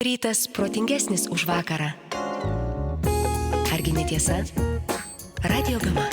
Rytas protingesnis už vakarą. Argi netiesa? Radio Gama.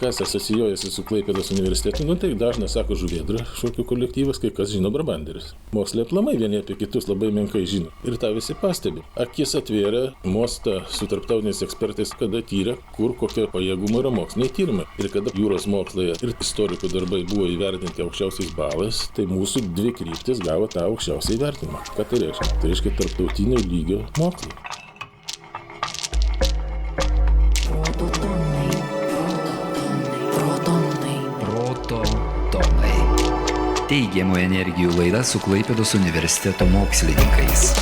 Kas asocijuojasi su Klaipėdos universitetu, tai dažnas sako žuvėdra šokių kolektyvas, kai kas žino brabanderis. Mokslai aplamai vieni apie kitus labai menkai žino. Ir tą visi pastebi. Akis atvėrė mostą su tarptautiniais ekspertais, kada tyrė, kur kokio pajėgumo yra moksliniai tyrimai. Ir kada jūros mokslai ir istorikų darbai buvo įvertinti aukščiausiais balais, tai mūsų dvi kryptis gavo tą aukščiausią įvertinimą. Ką tai reiškia? Tai reiškia tarptautinio lygio mokslai. Teigiamų energijų laida su Klaipėdos universiteto mokslininkais.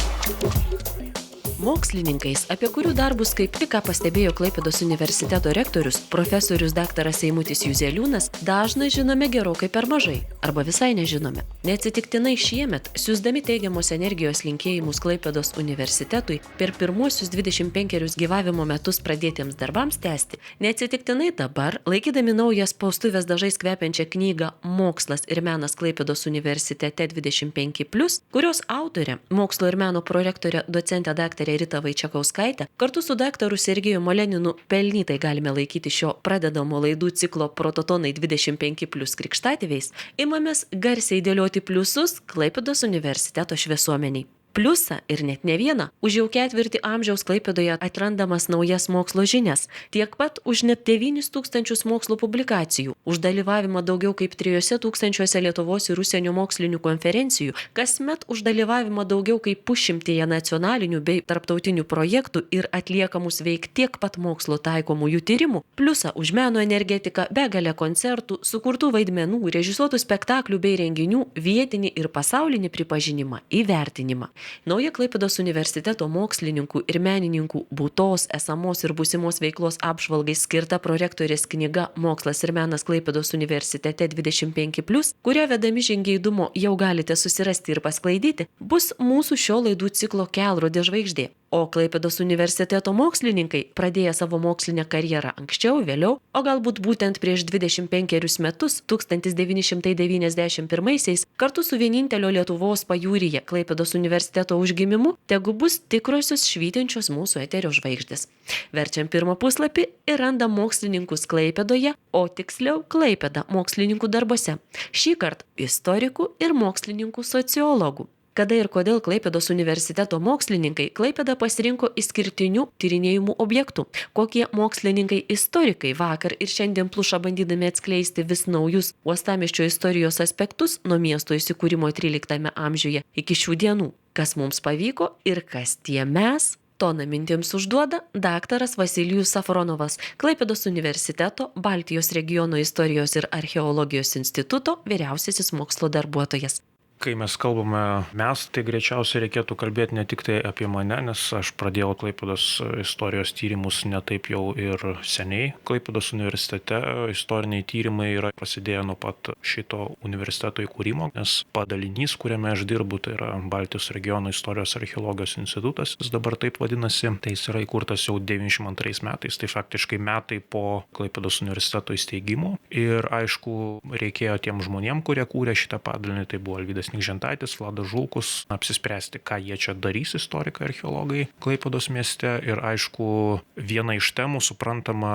Mokslininkais, apie kurių darbus kaip tik ką pastebėjo Klaipėdos universiteto rektorius, profesorius daktaras Eimutis Juzeliūnas, dažnai žinome gerokai per mažai, arba visai nežinome. Neatsitiktinai šiemet, siųsdami teigiamos energijos linkėjimus Klaipėdos universitetui, per pirmuosius 25 gyvavimo metus pradėtiems darbams tęsti, neatsitiktinai dabar, laikydami naują spaustuvės dažais kvepiančią knygą Mokslas ir menas Klaipėdos universitete 25+, kurios autorė, mokslo ir meno prorektorė docentė daktarė Rita Vaičiakauskaitė, kartu su daktaru Sergejumi Moleninu pelnytai galime laikyti šio pradedamo laidų ciklo Prototonai 25+ krikštatėviais, imamės garsiai dėlioti pliusus Klaipėdos universiteto šviesuomeniai. Pliusą ir net ne vieną, už jau ketvirtį amžiaus Klaipėdoje atrandamas naujas mokslo žinias, tiek pat už net 9000 mokslo publikacijų, už dalyvavimą daugiau kaip 3000 Lietuvos ir užsienio mokslinių konferencijų, kasmet už dalyvavimą daugiau kaip 100 nacionalinių bei tarptautinių projektų ir atliekamus veik tiek pat mokslo taikomųjų tyrimų, pliusą už meno energetiką, begalę koncertų, sukurtų vaidmenų, režisuotų spektaklių bei renginių, vietinį ir pasaulinį pripažinimą, įvertinimą. Nauja Klaipėdos universiteto mokslininkų ir menininkų būtos, esamos ir būsimos veiklos apžvalgai skirta prorektorės knyga Mokslas ir menas Klaipėdos universitete 25+, kurią vedami žingeidumo jau galite susirasti ir pasklaidyti, bus mūsų šio laidų ciklo kelrodė žvaigždė. O Klaipėdos universiteto mokslininkai, pradėję savo mokslinę karjerą anksčiau, vėliau, o galbūt būtent prieš 25 metus, 1991-aisiais, kartu su vienintelio Lietuvos pajūryje Klaipėdos universiteto užgimimu, tegu bus tikrosios švytinčios mūsų eterio žvaigždės. Verčiam pirmą puslapį ir randam mokslininkus Klaipėdoje, o tiksliau Klaipėda mokslininkų darbuose. Šįkart istorikų ir mokslininkų sociologų. Kada ir kodėl Klaipėdos universiteto mokslininkai Klaipėdą pasirinko išskirtinių tyrinėjimų objektų, kokie mokslininkai istorikai vakar ir šiandien pluša bandydami atskleisti vis naujus uostamiesčio istorijos aspektus nuo miesto įsikūrimo 13 amžiuje iki šių dienų, kas mums pavyko ir kas tie mes. Toną mintims užduoda daktaras Vasilijus Safronovas, Klaipėdos universiteto Baltijos regiono istorijos ir archeologijos instituto vyriausiasis mokslo darbuotojas. Kai mes kalbame mes, tai greičiausiai reikėtų kalbėti ne tik tai apie mane, nes aš pradėjau Klaipėdos istorijos tyrimus ne taip jau ir seniai. Klaipėdos universitete istoriniai tyrimai yra prasidėję nuo pat šito universiteto įkūrimo, nes padalinys, kuriame aš dirbu, tai yra Baltijos regiono istorijos archeologijos institutas, jis dabar taip vadinasi, tai jis yra įkurtas jau 92 metais, tai faktiškai metai po Klaipėdos universiteto įsteigimo. Ir aišku, reikėjo tiem žmonėm, kurie kūrė šitą padalinį, tai buvo Alvydas Nikžentaitis, Vladas Žulkus, apsispręsti, ką jie čia darys istorikai, archeologai Klaipėdos mieste. Ir aišku, viena iš temų, suprantama,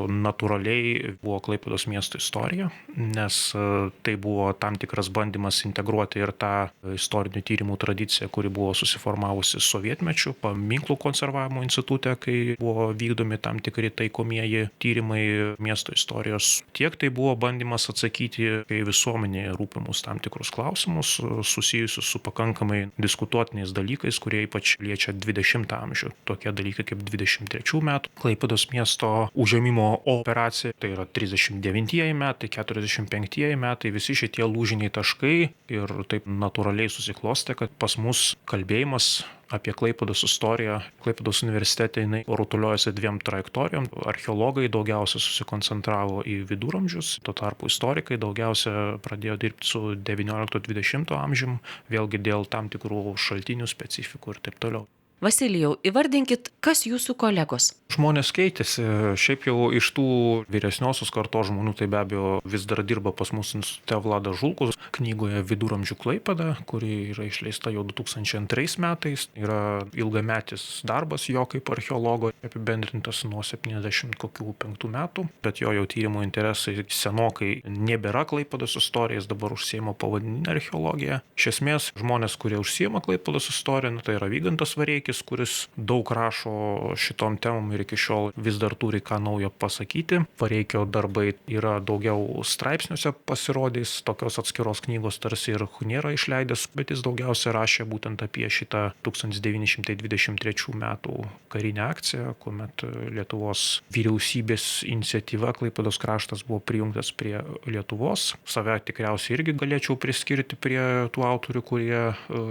natūraliai buvo Klaipėdos miesto istorija, nes tai buvo tam tikras bandymas integruoti ir tą istorinių tyrimų tradiciją, kuri buvo susiformavusi sovietmečiu, paminklų konservavimo institute, kai buvo vykdomi tam tikri taikomieji tyrimai miesto istorijos. Tiek tai buvo bandymas atsakyti į visuomenėje rūpimus tam tikrus klausimus, susijusius su pakankamai diskutuotiniais dalykais, kurie ypač liečia 20 amžių. Tokie dalykai kaip 23 metų Klaipėdos miesto užėmimo operacija, tai yra 39 metai, 45 metai, visi šitie lūžiniai taškai ir taip natūraliai susiklostė, kad pas mus kalbėjimas apie Klaipėdos istoriją Klaipėdos universitete jinai rutuliojasi dviem trajektorijom. Archeologai daugiausia susikoncentravo į viduramžius, tuo tarpu istorikai daugiausia pradėjo dirbti su 19-20 amžium, vėlgi dėl tam tikrų šaltinių specifikų ir taip toliau. Vasilijau, įvardinkit, kas jūsų kolegos? Žmonės keitėsi. Šiaip jau iš tų vyresniosios kartos žmonių tai be abejo vis dar dirba pas mus institute Vladas Žulkus. Knygoje Viduramžių Klaipėda, kuri yra išleista jau 2002 metais, yra ilgametis darbas jo kaip archeologo, apibendrintas nuo 75 metų, bet jo jau tyrimo interesai senokai nebėra Klaipėdos istorijos, dabar užsiima povandeninę archeologiją. Iš esmės, žmonės, kurie užsiima Klaipėdos istoriją, tai yra Vygantas Vareikis, kuris daug rašo šitom temom ir iki šiol vis dar turi ką naujo pasakyti. Vareikio darbai yra daugiau straipsniuose pasirodys, tokios atskiros knygos tarsi ir nėra išleidęs, bet jis daugiausia rašė būtent apie šitą 1923 metų karinę akciją, kuomet Lietuvos vyriausybės iniciatyva Klaipėdos kraštas buvo prijungtas prie Lietuvos. Save tikriausiai irgi galėčiau priskirti prie tų autorių, kurie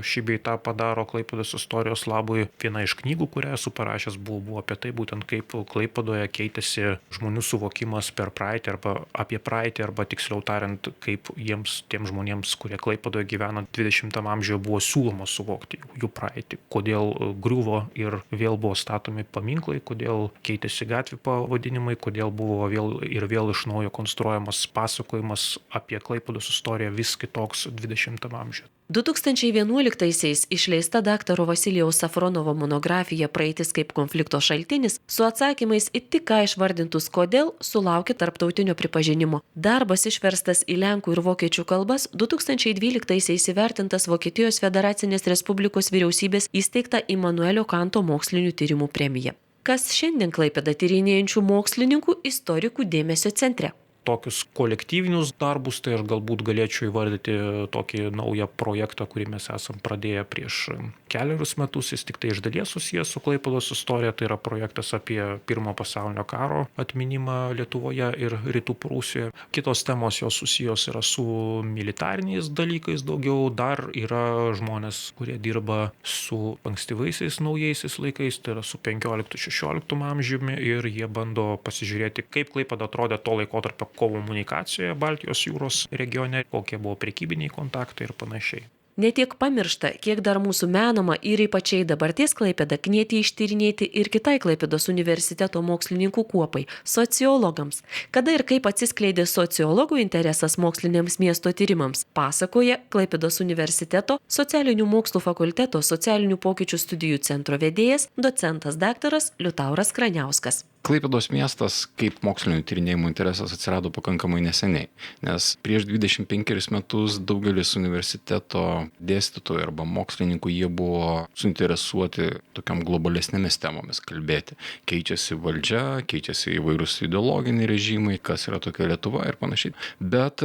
šį bei tą padaro Klaipėdos istorijos labui. Viena iš knygų, kurią esu parašęs, buvo apie tai būtent kaip Klaipėdoje keitėsi žmonių suvokimas per praeitį arba apie praeitį, arba tiksliau tariant, kaip tiem žmonėms, kurie Klaipėdoje gyvena 20 amžiuje, buvo siūloma suvokti jų praeitį. Kodėl griuvo ir vėl buvo statomi paminklai, kodėl keitėsi gatvių pavadinimai, kodėl buvo vėl iš naujo konstruojamas pasakojimas apie Klaipėdos istoriją vis kitoks 20 amžiuje. 2011-aisiais išleista daktaro Vasilijaus Safronovo monografija Praeitis kaip konflikto šaltinis su atsakymais į tik ką išvardintus kodėl sulaukė tarptautinio pripažinimo. Darbas išverstas į lenkų ir vokiečių kalbas 2012-aisiais įvertintas Vokietijos Federacinės Respublikos vyriausybės įsteigta Immanuelio Kanto mokslinių tyrimų premija. Kas šiandien Klaipėdą tyrinėjančių mokslininkų istorikų dėmesio centre? Tokius kolektyvinius darbus, tai aš galbūt galėčiau įvardyti tokį naują projektą, kurį mes esam pradėję prieš kelerius metus. Jis tik tai iš dalies susijęs su Klaipėdos istorija. Tai yra projektas apie Pirmo pasaulinio karo atminimą Lietuvoje ir Rytų Prūsijoje. Kitos temos jos susijęs yra su militariniais dalykais daugiau. Dar yra žmonės, kurie dirba su ankstyvaisiais naujaisiais laikais, tai yra su 15-16 amžiumi, ir jie bando pasižiūrėti, kaip Klaipėda atrodė to laikotarpio komunikacijoje Baltijos jūros regione, kokie buvo prekybiniai kontaktai ir panašiai. Netiek pamiršta, kiek dar mūsų menama ir ypačiai dabarties Klaipėdą knieti ištyrinėti ir kitai Klaipėdos universiteto mokslininkų kuopai – sociologams. Kada ir kaip atsiskleidė sociologų interesas moksliniams miesto tyrimams, pasakoja Klaipėdos universiteto socialinių mokslų fakulteto socialinių pokyčių studijų centro vedėjas, docentas daktaras Liutauras Kraniauskas. Klaipėdos miestas kaip mokslinio tyrinėjimo interesas atsirado pakankamai neseniai, nes prieš 25 metus daugelis universiteto dėstytojų arba mokslininkų jie buvo suinteresuoti tokiam globalesnėmis temomis kalbėti. Keičiasi valdžia, keičiasi įvairūs ideologiniai režimai, kas yra tokia Lietuva ir panašiai. Bet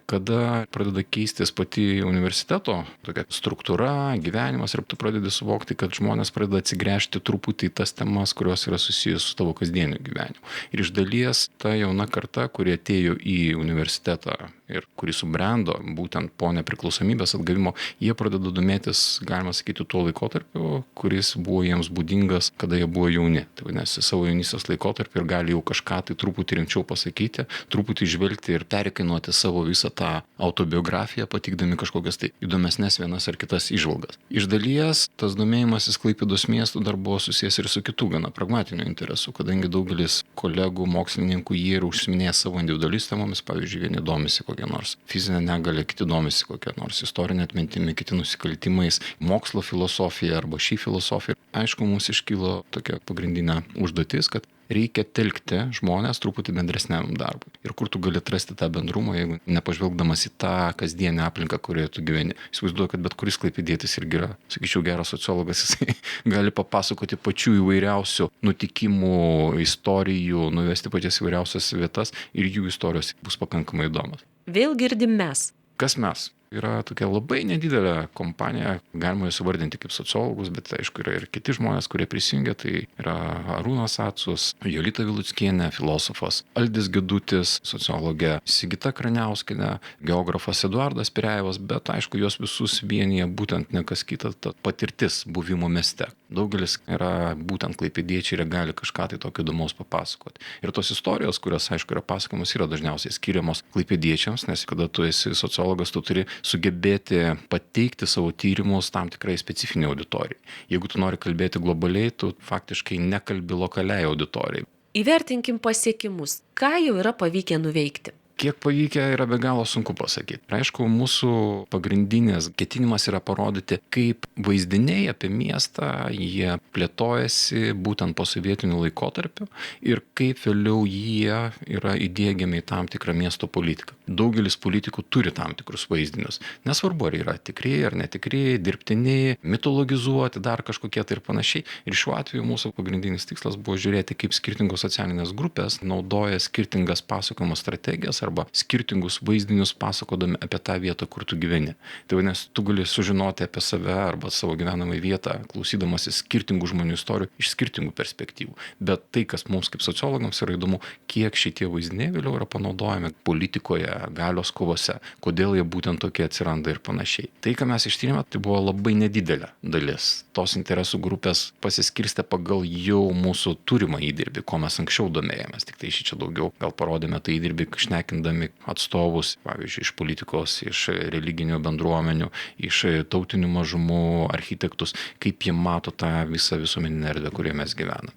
kada pradeda keistis pati universiteto tokia struktūra, gyvenimas, ir tu pradedi suvokti, kad žmonės pradeda atsigręžti truputį į tas temas, kurios yra susijęs su tavo kasdieniu gyvenimu. Ir iš dalies ta jauna karta, kurie atėjo į universitetą ir kuri subrendo būtent po nepriklausomybės atgavimo, jie pradeda domėtis, galima sakyti, tuo laikotarpiu, kuris buvo jiems būdingas, kada jie buvo jauni. Tai vadinasi, savo jaunystės laikotarpį ir gali jau kažką tai truputį rimčiau pasakyti, truputį žvelgti ir perkainuoti savo visą tą autobiografiją, patikdami kažkokias tai įdomesnės vienas ar kitas įžvalgas. Iš dalies tas domėjimasis Klaipėdos miestu dar buvo susijęs ir su kitų gana pragmatinių interesų, kadangi daugelis kolegų, mokslininkų, jie ir užsiminėja savo individualiais temomis, pavyzdžiui, vieni domisi kokią nors fizinę negalę, kiti domisi kokią nors istorinę atmintimį, kiti nusikaltimais, mokslo filosofija arba šį filosofiją. Aišku, mums iškilo tokia pagrindinė užduotis, kad reikia telkti žmonės truputį bendresniam darbui. Ir kur tu gali atrasti tą bendrumą, jeigu nepažvelgdamas į tą kasdienę aplinką, kurioje tu gyveni. Įsivaizduoju, kad bet kuris klaipėdietis irgi yra, sakyčiau, geras sociologas, jisai gali papasakoti pačių įvairiausių nutikimų, istorijų, nuvesti pačias įvairiausias vietas ir jų istorijos bus pakankamai įdomios. Vėl girdim mes. Kas mes? Yra tokia labai nedidelė kompanija, galima juos įvardinti kaip sociologus, bet aišku yra ir kiti žmonės, kurie prisijungia, tai yra Arūnas Acus, Jolita Viluckienė, filosofas, Aldis Gedutis, sociologė Sigita Kraniauskienė, geografas Eduardas Pirejevas, bet aišku, juos visus vienyje būtent ne kas kita, ta patirtis buvimo mieste. Daugelis yra būtent klaipėdiečiai ir gali kažką tai tokio įdomaus papasakoti. Ir tos istorijos, kurios, aišku, yra pasakojamos, yra dažniausiai skiriamos klaipėdiečiams, nes kada tu esi sociologas, tu turi sugebėti pateikti savo tyrimus tam tikrai specifiniai auditorijai. Jeigu tu nori kalbėti globaliai, tu faktiškai nekalbi lokaliai auditorijai. Įvertinkim pasiekimus. Ką jau yra pavykę nuveikti? Kiek pavykę yra be galo sunku pasakyti. Aišku, mūsų pagrindinės ketinimas yra parodyti, kaip vaizdiniai apie miestą jie plėtojasi būtent po sovietiniu laikotarpiu ir kaip vėliau jie yra įdiegiami į tam tikrą miesto politiką. Daugelis politikų turi tam tikrus vaizdinius. Nesvarbu, ar yra tikri ar netikri, dirbtini, mitologizuoti, dar kažkokie tai ir panašiai. Ir šiuo atveju mūsų pagrindinis tikslas buvo žiūrėti, kaip skirtingos socialinės grupės naudoja skirtingas pasakojimo strategijas arba skirtingus vaizdinius pasakodami apie tą vietą, kur tu gyveni. Tai vadinasi, tu gali sužinoti apie save arba savo gyvenamą vietą, klausydamasi skirtingų žmonių istorijų iš skirtingų perspektyvų. Bet tai, kas mums kaip sociologams yra įdomu, kiek šitie vaizdiniai vėliau yra panaudojami politikoje, galios kovose, kodėl jie būtent tokie atsiranda ir panašiai. Tai, ką mes ištyrėme, tai buvo labai nedidelė dalis. Tos interesų grupės pasiskirstė pagal jau mūsų turimą įdirbį, ko mes anksčiau domėjomės. Tik tai šičia daugiau gal parodėme tą įdirbį, šnekindami atstovus, pavyzdžiui, iš politikos, iš religinių bendruomenių, iš tautinių mažumų, architektus, kaip jie mato tą visą visuomeninę erdvę, kurioje mes gyvename.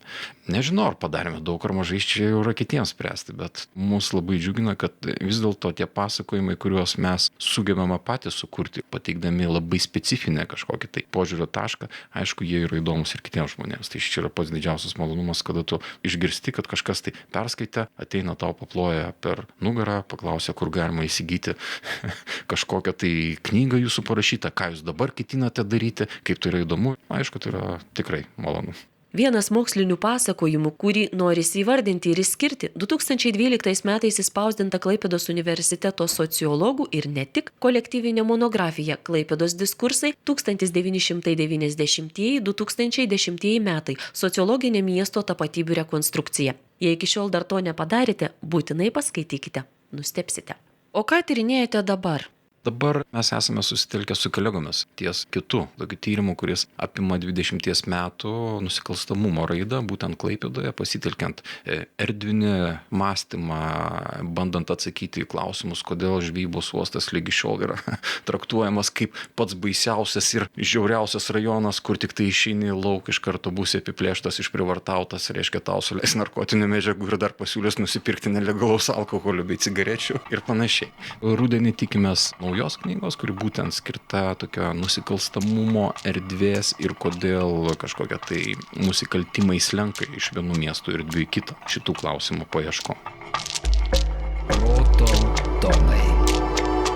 Nežinau, ar padarėme daug ar mažai, čia jau yra kitiems spręsti, bet mus labai džiugina, kad vis dėlto tie pasakojimai, kuriuos mes sugebame patys sukurti, pateikdami labai specifinę kažkokį tai požiūrio tašką, aišku, jie yra įdomus ir kitiems žmonėms. Tai čia yra pats didžiausias malonumas, kada tu išgirsti, kad kažkas tai perskaitė, ateina tau paploja per nugarą, paklausia, kur galima įsigyti kažkokią tai knygą jūsų parašytą, ką jūs dabar ketinate daryti, kaip tai yra įdomu. Aišku, tai yra tikrai malonu. Vienas mokslinių pasakojimų, kurį norisi įvardinti ir išskirti, 2012 metais įspausdinta Klaipėdos universiteto sociologų ir ne tik kolektyvinė monografija Klaipėdos diskursai 1990-2010 metai – sociologinė miesto tapatybių rekonstrukcija. Jei iki šiol dar to nepadarėte, būtinai paskaitykite, nustebsite. O ką tyrinėjate dabar? Dabar mes esame susitelkę su kolegomis ties kitu tokiu tyrimu, kuris apima 20 metų nusikalstamumo raidą, būtent Klaipėdoje, pasitelkiant erdvinį mąstymą, bandant atsakyti į klausimus, kodėl žvejybos uostas lygi šiol yra traktuojamas kaip pats baisiausias ir žiauriausias rajonas, kur tik tai išeini į lauk, iš karto būsi apiplėštas, išprivartautas, reiškia tau suleis narkotinių medžiagų ir dar pasiūlys nusipirkti nelegalaus alkoholio bei cigarečių ir panašiai. Rudenį tikimės naujos knygos, kuri būtent skirta tokio nusikalstamumo erdvės ir kodėl kažkokie tai nusikaltimai slenka iš vienų miestų ir dviejų kitą šitų klausimų paieško. Proto tonai.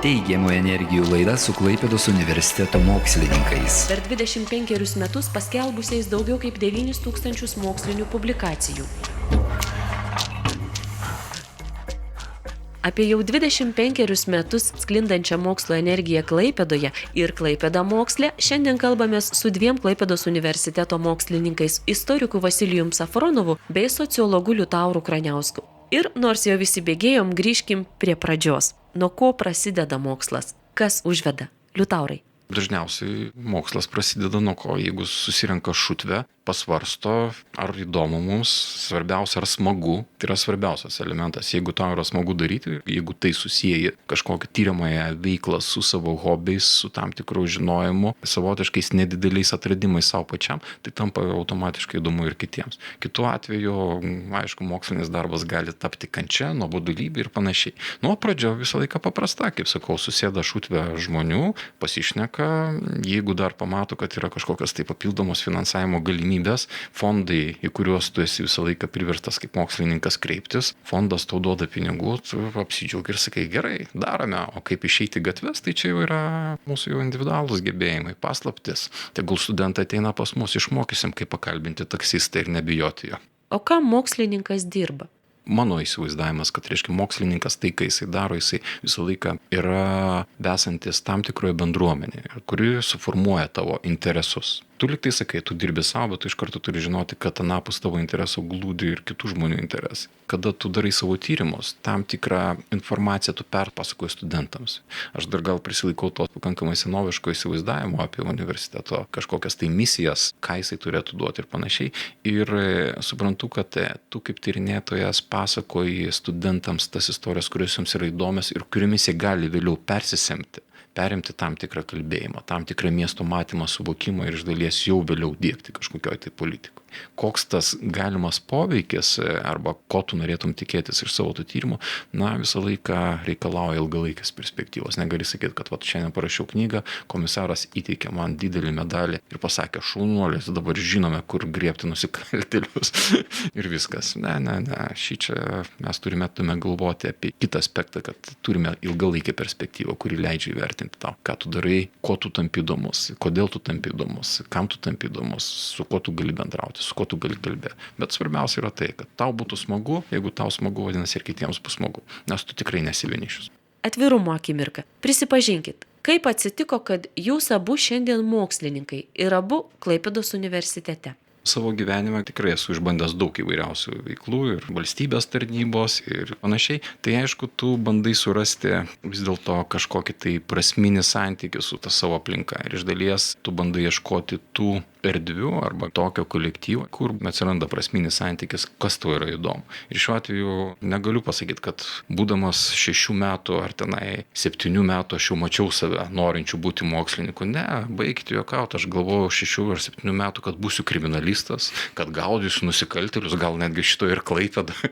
Teigiamų energijų laida su Klaipėdos universiteto mokslininkais. Per 25 metus paskelbusiais daugiau kaip 9000 mokslinių publikacijų. Apie jau 25 metus sklindančią mokslo energiją Klaipėdoje ir Klaipėda moksle šiandien kalbamės su dviem Klaipėdos universiteto mokslininkais – istoriku Vasilijum Safronovu bei sociologu Liutauru Kraniausku. Ir nors jau visi bėgėjom, grįžkim prie pradžios. Nuo ko prasideda mokslas? Kas užveda? Liutaurai. Dažniausiai mokslas prasideda nuo ko, jeigu susirenka šutvę, pasvarsto, ar įdomu mums, svarbiausia, ar smagu, tai yra svarbiausias elementas. Jeigu tau yra smagu daryti, jeigu tai susieji kažkokią tyriamąją veiklą su savo hobiais, su tam tikru žinojimu, savotiškais nedideliais atradimais savo pačiam, tai tampa automatiškai įdomu ir kitiems. Kitu atveju, aišku, mokslinis darbas gali tapti kančia, nuobodulybė ir panašiai. Nuo pradžio visą laiką paprasta, kaip sakau, susėda šutvę žmonių, pasišneka, jeigu dar pamato, kad yra kažkokios tai papildomos finansavimo galimybės, fondai, į kuriuos tu esi visą laiką priverstas kaip mokslininkas kreiptis, fondas tau duoda pinigų, tu apsidžiaugi ir sakai, gerai, darome, o kaip išeiti gatves, tai čia jau yra mūsų jau individualūs gebėjimai, paslaptis. Tegul studentai ateina pas mus, išmokysim, kaip pakalbinti taksistą ir nebijoti jo. O ką mokslininkas dirba? Mano įsivaizdavimas, kad reiškia mokslininkas tai, kai jisai daro, jisai visą laiką yra besantis tam tikroje bendruomenėje, kuri suformuoja tavo interesus. Tu liktai sakai, tu dirbi savo, bet tu iš karto turi žinoti, kad anapus tavo interesų glūdi ir kitų žmonių interesai. Kada tu darai savo tyrimus, tam tikrą informaciją tu perpasakoji studentams. Aš dar gal prisilaikau to pakankamai senoviško įsivaizdavimo apie universiteto kažkokias tai misijas, ką jisai turėtų duoti ir panašiai. Ir suprantu, kad tu kaip tyrinėtojas pasakoji studentams tas istorijas, kurios jums yra įdomios ir kuriomis jie gali vėliau perimti tam tikrą kalbėjimą, tam tikrą miesto matymą, suvokimą ir iš dalies jau vėliau diegti kažkokioj tai politikoje. Koks tas galimas poveikis arba ko tu norėtum tikėtis iš savo tų tyrimų, visą laiką reikalauja ilgalaikės perspektyvos. Negali sakyti, kad šiandien parašiau knygą, komisaras įteikė man didelį medalį ir pasakė, šaunuolis, dabar žinome, kur griebti nusikaltėlius ir viskas. Ne. Šičia mes turime galvoti apie kitą aspektą, kad turime ilgalaikę perspektyvą, kuri leidžia įvertinti tau, ką tu darai, ko tu tampi įdomus, kodėl tu tampi įdomus, kam tu tampi įdomus, su kuo tu gali bendrauti, su kuo tu gali kalbėti. Bet svarbiausia yra tai, kad tau būtų smagu, jeigu tau smagu, vadinasi ir kitiems bus smagu, nes tu tikrai nesi vienišas. Atvirumo akimirka. Prisipažinkit, kaip atsitiko, kad jūs abu šiandien mokslininkai ir abu Klaipėdos universitete? Savo gyvenime tikrai esu išbandęs daug įvairiausių veiklų ir valstybės tarnybos ir panašiai. Tai aišku, tu bandai surasti vis dėlto kažkokį tai prasminį santykį su ta savo aplinka. Ir iš dalies tu bandai ieškoti tų erdvių arba tokio kolektyvo, kur atsiranda prasminis santykis, kas tau yra įdomu. Ir šiuo atveju negaliu pasakyti, kad būdamas 6 metų ar tenai 7 metų aš jau mačiau save norinčių būti mokslininku. Ne, baigti juokauti, aš galvojau 6 ar 7 metų, kad būsiu kriminalistas, kad gaudysiu nusikaltėlius, gal netgi šito ir Klaipėdoje.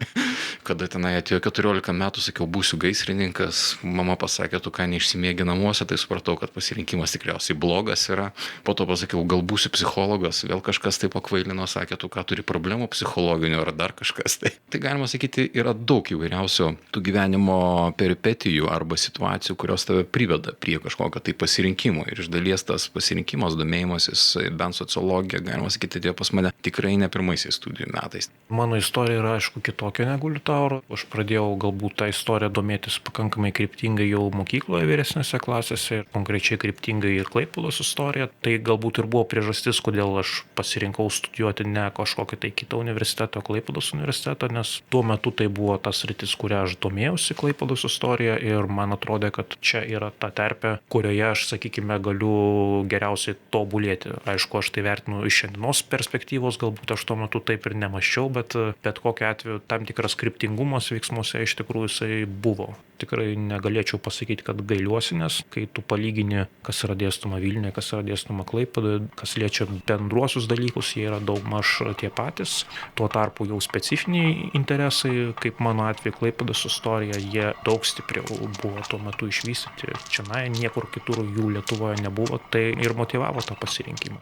Kada tenai atėjo 14 metų, sakiau, būsiu gaisrininkas, mama pasakė, tu ką neišsimėgi namuose, tai supratau, kad pasirinkimas tikriausiai blogas yra. Po to pasakiau, gal būsiu psichologas, vėl kažkas tai pakvailino, sakė, tu ką turi problemų psichologinių ar dar kažkas. Tai galima sakyti, yra daug įvairiausių tų gyvenimo peripetijų arba situacijų, kurios tave priveda prie kažkokio tai pasirinkimo. Ir iš dalies tas pasirinkimas, domėjimasis, bent sociologija, galima sakyti, atėjo pas mane tikrai ne pirmaisiais studijų metais. Mano istorija yra, aišku, kitokia negu Liutauro. Aš pradėjau galbūt tą istoriją domėtis pakankamai kryptingai jau mokykloje vyresnėse klasėse ir konkrečiai kryptingai ir Klaipėdos istoriją. Tai galbūt ir buvo priežastis, kodėl aš pasirinkau studijuoti ne kažkokį tai kitą universitetą, Klaipėdos universitetą, nes tuo metu tai buvo tas sritis, kurią aš domėjausi Klaipėdos istoriją ir man atrodė, kad čia yra ta terpė, kurioje aš, sakykime, galiu geriausiai tobulėti. Aišku, aš tai vertinu iš šiandienos perspektyvos, galbūt aš tuo metu taip ir nemąsčiau, bet kokiu atveju tam tikras kryptingumas veiksmuose iš tikrųjų jisai buvo. Tikrai negalėčiau pasakyti, kad gailiuosi, nes kai tu palygini, kas yra dėstoma Vilniuje, kas yra dėstoma Klaipėdoje, kas liečia bendruosius dalykus, jie yra daugmaž tie patys. Tuo tarpu jau specifiniai interesai, kaip mano atveju Klaipėdos istorija, jie daug stipriau buvo tuo metu išvystyti. Čionai niekur kitur jų Lietuvoje nebuvo, tai ir motyvavo tą pasirinkimą.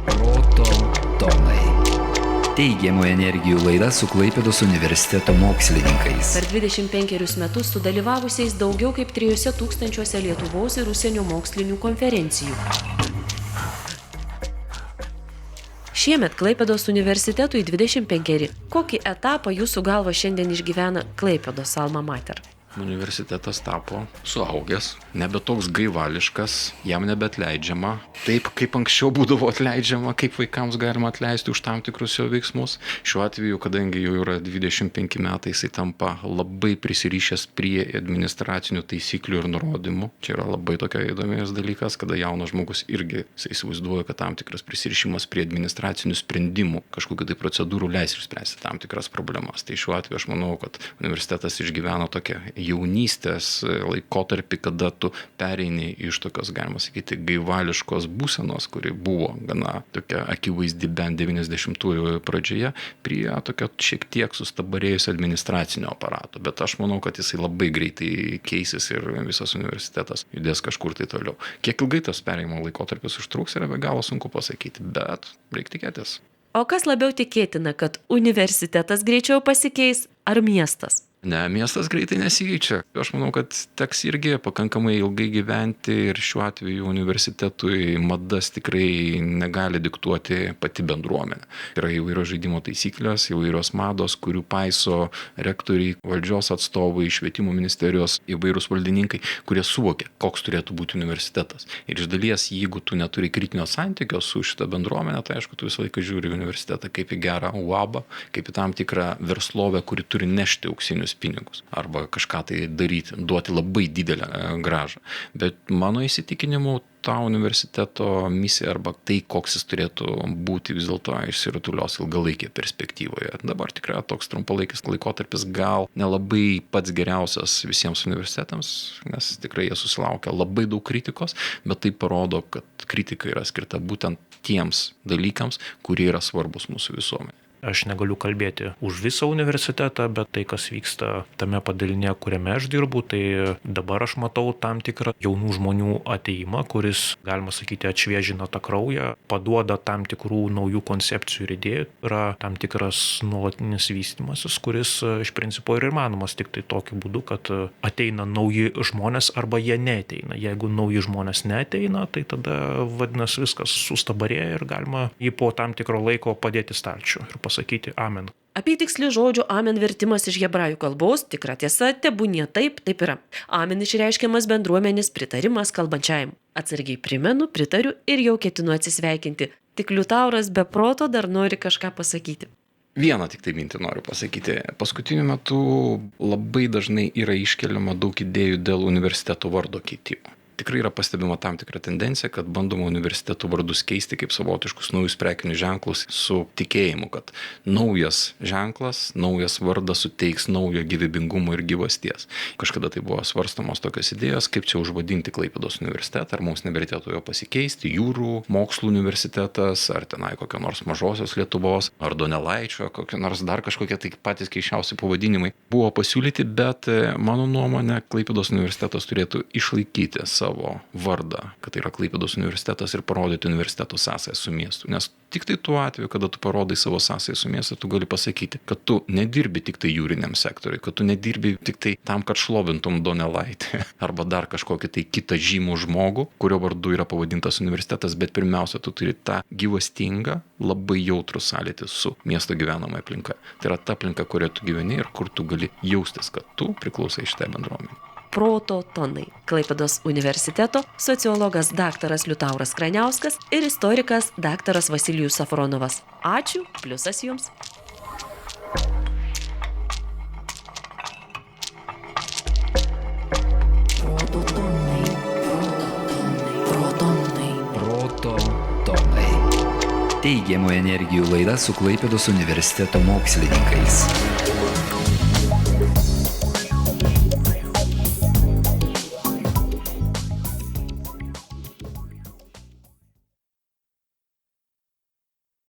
Proto tonai. Teigiamų energijų laida su Klaipėdos universiteto mokslininkais. Per 25 metus sudalyvavusiais daugiau kaip 3000 Lietuvos ir užsienio mokslinių konferencijų. Šiemet Klaipėdos universitetui 25. Kokį etapą jūsų galva šiandien išgyvena Klaipėdos alma mater? Universitetas tapo suaugęs, nebe toks gaivališkas, jam nebeatleidžiama. Taip, kaip anksčiau būdavo atleidžiama, kaip vaikams galima atleisti už tam tikrus jo veiksmus. Šiuo atveju, kadangi jau yra 25 metai, jisai tampa labai prisirišęs prie administracinių taisyklių ir nurodymų. Čia yra labai tokia įdomis dalykas, kada jaunas žmogus irgi įsivaizduoja, kad tam tikras prisirišimas prie administracinių sprendimų, kažkokių tai procedūrų leis išspręsti tam tikras problemas. Tai šiuo atveju aš manau, kad universitetas išgyvena tokią jaunystės laikotarpį, kada tu pereini iš tokios, galima sakyti, gaivališkos būsenos, kuri buvo gana tokia akivaizdi bent 90-ųjų pradžioje, prie tokio šiek tiek sustabarėjusio administracinio aparato. Bet aš manau, kad jisai labai greitai keisis ir visas universitetas judės kažkur tai toliau. Kiek ilgai tas perėjimo laikotarpis užtruks, yra be galo sunku pasakyti, bet reikia tikėtis. O kas labiau tikėtina, kad universitetas greičiau pasikeis ar miestas? Ne, miestas greitai nesikeičia. Aš manau, kad teks irgi pakankamai ilgai gyventi ir šiuo atveju universitetui madas tikrai negali diktuoti pati bendruomenė. Yra įvairios žaidimo taisyklės, įvairios mados, kurių paiso rektoriai, valdžios atstovai, švietimo ministerijos, įvairūs valdininkai, kurie suvokia, koks turėtų būti universitetas. Ir iš dalies, jeigu tu neturi kritinio santykio su šita bendruomenė, tai aišku, tu visą laiką žiūri į universitetą kaip į gerą uabą, kaip į tam tikrą verslovę, kuri turi nešti auksinius pinigus arba kažką tai daryti, duoti labai didelę grąžą. Bet mano įsitikinimu, ta universiteto misija arba tai, koks jis turėtų būti, vis dėlto išsirutulios ilgalaikėje perspektyvoje. Dabar tikrai toks trumpalaikis laikotarpis gal nelabai pats geriausias visiems universitetams, nes tikrai jie susilaukia labai daug kritikos, bet tai parodo, kad kritika yra skirta būtent tiems dalykams, kurie yra svarbus mūsų visuomenė. Aš negaliu kalbėti už visą universitetą, bet tai, kas vyksta tame padalinėje, kuriame aš dirbu, tai dabar aš matau tam tikrą jaunų žmonių ateimą, kuris, galima sakyti, atšviežina tą kraują, paduoda tam tikrų naujų koncepcijų ir idėjų. Yra tam tikras nuolatinis vystymasis, kuris iš principo ir įmanomas tik tai tokiu būdu, kad ateina nauji žmonės arba jie neateina. Jeigu nauji žmonės neateina, tai tada vadinasi viskas sustabarėja ir galima jį po tam tikro laiko padėti stalčių ir pasakyti amen. Apytiksli žodžio amen vertimas iš hebrajų kalbos, tikra tiesa, tebūnie taip yra. Amen išreiškiamas bendruomenės pritarimas kalbančiajam. Atsargiai primenu, pritariu ir jau ketinu atsisveikinti. Tik Liutauras be proto dar nori kažką pasakyti. Vieną tik tai mintį noriu pasakyti. Paskutiniu metu labai dažnai yra iškeliama daug idėjų dėl universiteto vardo keitimo. Tikrai yra pastebima tam tikra tendencija, kad bandoma universitetų vardus keisti kaip savotiškus naujus prekinius ženklus su tikėjimu, kad naujas ženklas, naujas vardas suteiks naujo gyvybingumo ir gyvasties. Kažkada tai buvo svarstamos tokios idėjos, kaip čia užvadinti Klaipėdos universitetą, ar mums nevertėtų jo pasikeisti, Jūrų mokslų universitetas, ar tenai kokio nors Mažosios Lietuvos, ar Donelaičio, kokio nors dar kažkokie tai patys keisčiausi pavadinimai buvo pasiūlyti, bet mano nuomonė, Klaipėdos universitetas turėtų išlaikyti savo vardą, kad tai yra Klaipėdos universitetas ir parodyti universiteto sąsąją su miestu. Nes tik tai tuo atveju, kada tu parodai savo sąsąją su miestu, tu gali pasakyti, kad tu nedirbi tik tai jūriniam sektoriui, kad tu nedirbi tik tai tam, kad šlovintum Donelaitį arba dar kažkokį tai kitą žymų žmogų, kurio vardu yra pavadintas universitetas, bet pirmiausia, tu turi tą gyvastingą, labai jautrų sąlytį su miesto gyvenamąja aplinka. Tai yra ta aplinka, kurioje tu gyveni ir kur tu gali jaustis, kad tu priklausai šitai bendruomenei. Proto tonai. Klaipėdos universiteto sociologas daktaras Liutauras Kraniauskas ir istorikas daktaras Vasilijus Safronovas. Ačiū, pliusas jums. Proto tonai. Teigiamų energijų laida su Klaipėdos universiteto mokslininkais.